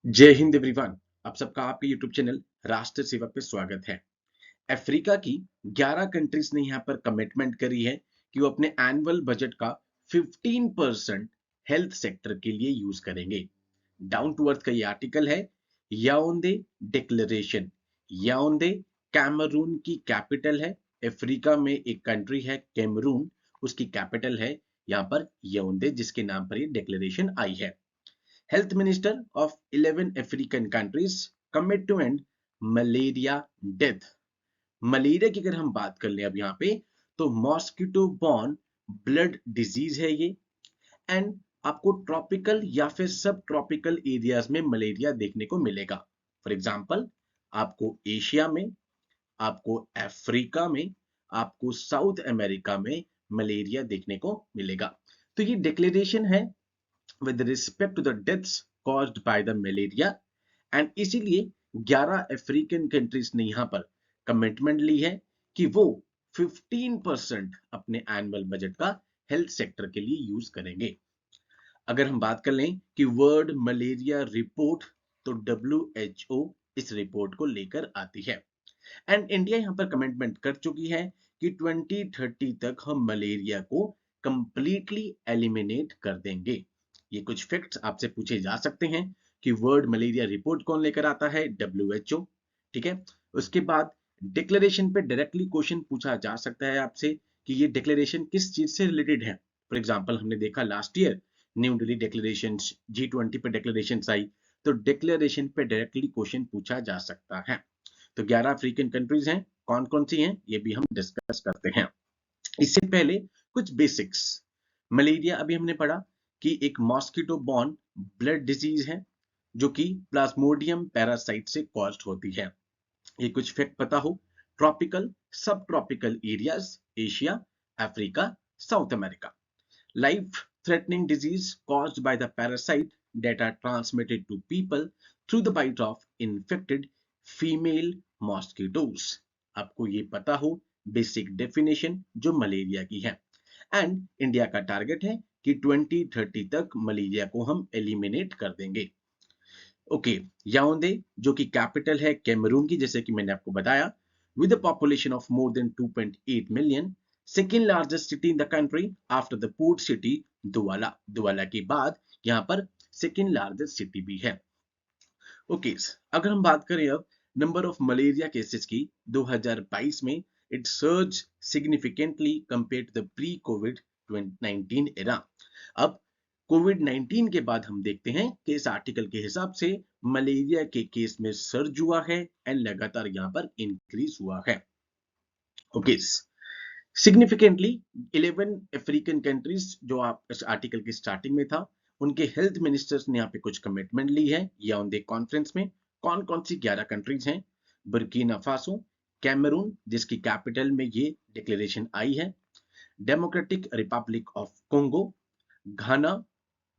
जय हिंद एवरीवन। आप सबका आपके यूट्यूब चैनल राष्ट्र सेवा पे स्वागत है। अफ्रीका की 11 कंट्रीज ने यहाँ पर कमिटमेंट करी है कि वो अपने एनुअल बजट का 15% हेल्थ सेक्टर के लिए यूज करेंगे। डाउन टू अर्थ का ये आर्टिकल है। याओंदे डिक्लेरेशन। याओंदे कैमरून की कैपिटल है। अफ्रीका में एक कंट्री है कैमरून, उसकी कैपिटल है यहाँ पर याओंदे, जिसके नाम पर ये डिक्लेरेशन आई है। Health Minister of 11 African countries commit to end malaria death। Malaria की अगर हम बात कर ले अब यहाँ पे, तो मॉस्किटो बॉर्न ब्लड डिजीज है ये। एंड आपको ट्रॉपिकल या फिर सब ट्रॉपिकल एरियाज में मलेरिया देखने को मिलेगा। फॉर एग्जांपल, आपको एशिया में, आपको अफ्रीका में, आपको साउथ अमेरिका में मलेरिया देखने को मिलेगा। तो ये डिक्लेरेशन है with respect to the deaths caused by the malaria, and इसीलिए 11 अफ्रीकन कंट्रीज ने यहां पर कमिटमेंट ली है कि वो 15% अपने एनुअल बजट का हेल्थ सेक्टर के लिए यूज करेंगे। अगर हम बात कर लें कि वर्ल्ड मलेरिया रिपोर्ट, तो WHO इस रिपोर्ट को लेकर आती है। एंड इंडिया यहां पर कमिटमेंट कर चुकी है कि 2030 तक हम मलेरिया को कंप्लीटली एलिमिनेट कर देंगे। ये कुछ फैक्ट्स आपसे पूछे जा सकते हैं कि वर्ल्ड मलेरिया रिपोर्ट कौन लेकर आता है? WHO। ठीक है। उसके बाद डिक्लेरेशन पे डायरेक्टली क्वेश्चन पूछा जा सकता है आपसे कि ये डिक्लेरेशन किस चीज से रिलेटेड है। फॉर एग्जांपल, हमने देखा last year new Delhi declaration, G20 पे डिक्लेरेशन आई, तो डिक्लेरेशन पे डायरेक्टली क्वेश्चन पूछा जा सकता है। तो 11 अफ्रीकन कंट्रीज हैं, कौन कौन सी हैं ये भी हम डिस्कस करते हैं। इससे पहले कुछ बेसिक्स। मलेरिया अभी हमने पढ़ा कि एक मॉस्किटो बॉर्न ब्लड डिजीज है जो कि प्लाज्मोडियम पैरासाइट से कॉज्ड होती है। ये कुछ फैक्ट पता हो। ट्रॉपिकल, सब tropical areas, Asia, Africa, south America. Life threatening disease caused by the parasite that are transmitted to people through the bite of infected female mosquitoes। आपको ये पता हो बेसिक डेफिनेशन जो मलेरिया की है। एंड इंडिया का target है कि 2030 तक मलेरिया को हम एलिमिनेट कर देंगे। ओके। याओंदे जो कि कैपिटल है कैमरून की, जैसे कि मैंने आपको बताया, with a population of more than 2.8 million, second largest city in the country after the port city दुआला। दुआला के बाद यहाँ पर सेकेंड लार्जेस्ट सिटी भी है। ओके। अगर हम बात करें अब नंबर ऑफ मलेरिया केसेस की, 2022 में it surge significantly compare to the pre Covid 19 era. अब कोविड-19 के बाद हम देखते हैं कि इस आर्टिकल के हिसाब से मलेरिया के केस में सर्ज हुआ है एंड लगातार यहाँ पर इंक्रीज हुआ है। ओके। सिग्निफिकेंटली 11 अफ्रीकन कंट्रीज जो आप इस आर्टिकल की स्टार्टिंग में था, उनके हेल्थ मिनिस्टर्स ने यहाँ पे कुछ कमिटमेंट ली है याओंदे कॉन्फ्रेंस में। कौन कौन सी 11 कंट्रीज हैं? बुर्किना फासो, कैमरून जिसकी कैपिटल में ये डिक्लेरेशन आई है, democratic Republic of Congo, Ghana,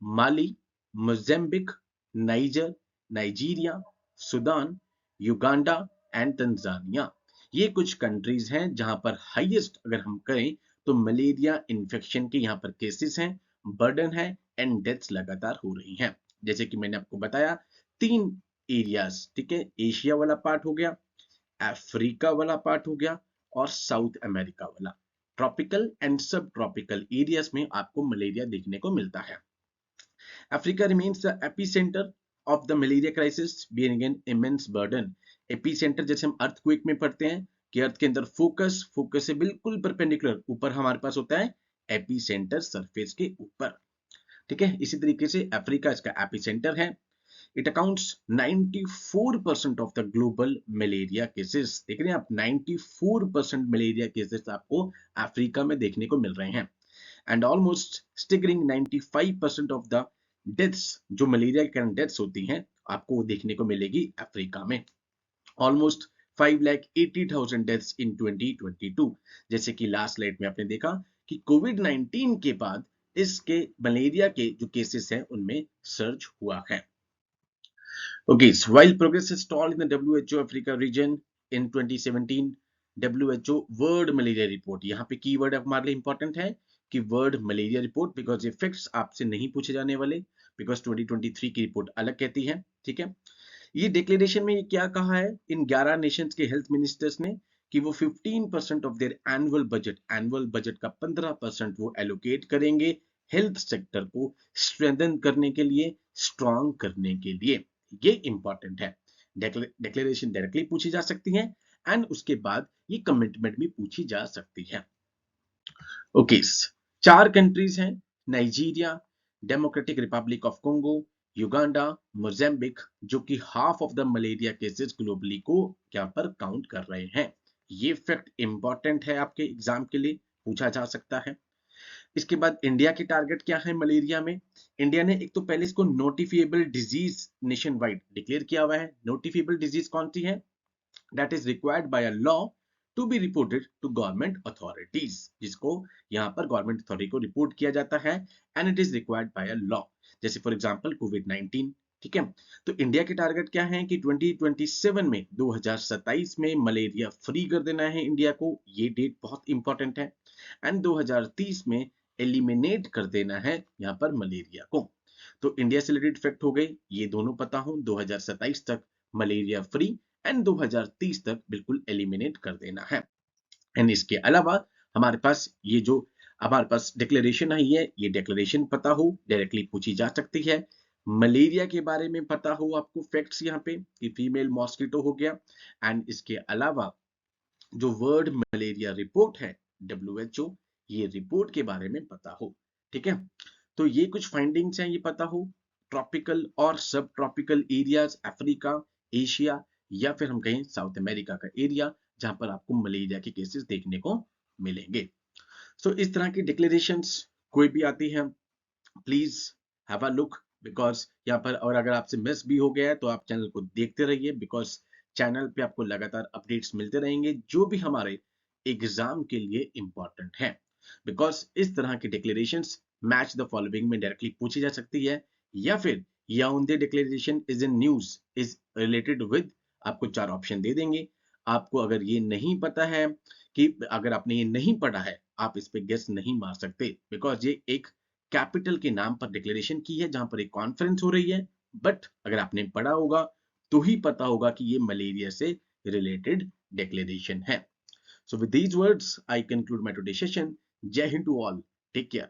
Mali, Mozambique, niger, Nigeria, Sudan, Uganda and Tanzania. ये कुछ कंट्रीज हैं जहां पर हाईएस्ट अगर हम करें तो मलेरिया इन्फेक्शन के यहाँ पर केसेस हैं, बर्डन है एंड डेथ्स लगातार हो रही हैं। जैसे कि मैंने आपको बताया, 3 एरियाज, ठीक है, एशिया वाला पार्ट हो गया, अफ्रीका वाला पार्ट हो गया और साउथ अमेरिका वाला। ट्रॉपिकल एंड सब ट्रॉपिकल एरियाज में आपको मलेरिया देखने को मिलता है। Africa remains the epicenter of the malaria crisis, bearing an immense burden। Epicentre जैसे हम अर्थक्वेक में पढ़ते हैं कि अर्थ के अंदर फोकस से बिल्कुल परपेंडिकुलर ऊपर हमारे पास होता है एपीसेंटर, सरफेस के ऊपर। ठीक है। इसी तरीके से अफ्रीका इसका एपीसेंटर है। It accounts 94% of the global malaria cases. देख रहे हैं आप, 94% मलेरिया केसेस आपको अफ्रीका में देखने को मिल रहे हैं। And almost staggering 95% of the deaths, जो मलेरिया के कारण डेथ्स होती हैं, आपको वो देखने को मिलेगी अफ्रीका में। Almost 5,80,000 deaths in 2022। जैसे कि लास्ट स्लाइड में आपने देखा कि कोविड-19 के बाद इसके मलेरिया के जो केसेस हैं उनमें सर्ज हुआ है। Okay, so while progress is stalled in the WHO Africa region in 2017, WHO world malaria report, यहाँ पे कीवर्ड हमारे लिए इंपॉर्टेंट है कि वर्ल्ड मलेरिया रिपोर्ट, बिकॉज ये फैक्ट्स आपसे नहीं पूछे जाने वाले। बिकॉज 2023 की रिपोर्ट अलग कहती है। ठीक है, ये डिक्लेरेशन में ये क्या कहा है इन 11 नेशंस के हेल्थ मिनिस्टर्स ने कि वो 15% ऑफ देयर एनुअल बजट का 15% वो एलोकेट करेंगे हेल्थ सेक्टर को स्ट्रेंथन करने के लिए, स्ट्रांग करने के लिए। ये इंपॉर्टेंट है। डिक्लेरेशन डायरेक्टली पूछी जा सकती है एंड उसके बाद ये कमिटमेंट भी पूछी जा सकती है। ओके, 4 कंट्रीज हैं, Nigeria, democratic Republic of Congo, Uganda, Mozambique, जो कि half of the malaria cases globally को यहाँ पर काउंट कर रहे हैं। ये फैक्ट इंपॉर्टेंट है, आपके एग्जाम के लिए पूछा जा सकता है। इसके बाद इंडिया की टारगेट क्या है मलेरिया में? इंडिया ने एक तो पहले इसको नोटिफिएबल डिजीज नेशन वाइड डिक्लेयर किया हुआ है। नोटिफिएबल डिजीज कौन सी है? that is required by a law to be reported to government authorities, जिसको यहाँ पर गवर्नमेंट अथॉरिटी को रिपोर्ट किया जाता है and it is required by a law, जैसे फॉर एग्जांपल कोविड-19। ठीक है, तो इंडिया के टारगेट क्या है कि 2027 में 2027 में मलेरिया फ्री कर देना है इंडिया को, ये डेट बहुत इंपॉर्टेंट है, एंड 2030 में एलिमिनेट कर देना है यहाँ पर मलेरिया को। तो इंडिया से रिलेटेड फैक्ट हो गई, ये दोनों पता हो, 2027 तक मलेरिया फ्री एंड 2030 तक बिल्कुल एलिमिनेट कर देना है। एंड इसके अलावा हमारे पास ये जो हमारे पास डिक्लेरेशन आई है, ये डिक्लेरेशन पता हो, डायरेक्टली पूछी जा सकती है। मलेरिया के बारे में पता हो आपको फैक्ट्स यहाँ पे कि फीमेल मॉस्किटो हो गया, एंड इसके अलावा जो वर्ल्ड मलेरिया रिपोर्ट है WHO, ये रिपोर्ट के बारे में पता हो। ठीक है, तो ये कुछ फाइंडिंग्स हैं, ये पता हो। ट्रॉपिकल और सब ट्रॉपिकल एरियाज, अफ्रीका, एशिया या फिर हम कहें साउथ अमेरिका का एरिया, जहां पर आपको मलेरिया के केसेस देखने को मिलेंगे। सो इस तरह की डिक्लेरेशंस कोई भी आती है, please have a look, because यहाँ पर, और अगर आपसे मिस भी हो गया है तो आप चैनल को देखते रहिए, बिकॉज चैनल पे आपको लगातार अपडेट्स मिलते रहेंगे जो भी हमारे एग्जाम के लिए इंपॉर्टेंट है। बिकॉज इस तरह की डिक्लेरेशंस मैच द फॉलोइंग में डायरेक्टली पूछी जा सकती है, या फिर Yaounde declaration is in news is related with, आपको 4 ऑप्शन दे देंगे। आपको अगर ये नहीं पता है, कि अगर आपने ये नहीं पढ़ा है, आप इस पे गेस नहीं मार सकते, बिकॉज ये एक कैपिटल के नाम पर डिक्लेरेशन की है जहां पर एक कॉन्फ्रेंस हो रही है। बट अगर आपने पढ़ा होगा तो ही पता होगा कि ये मलेरिया से रिलेटेड डिक्लेरेशन है। So with these words, I conclude my today's session. Jai Hind to all. Take care.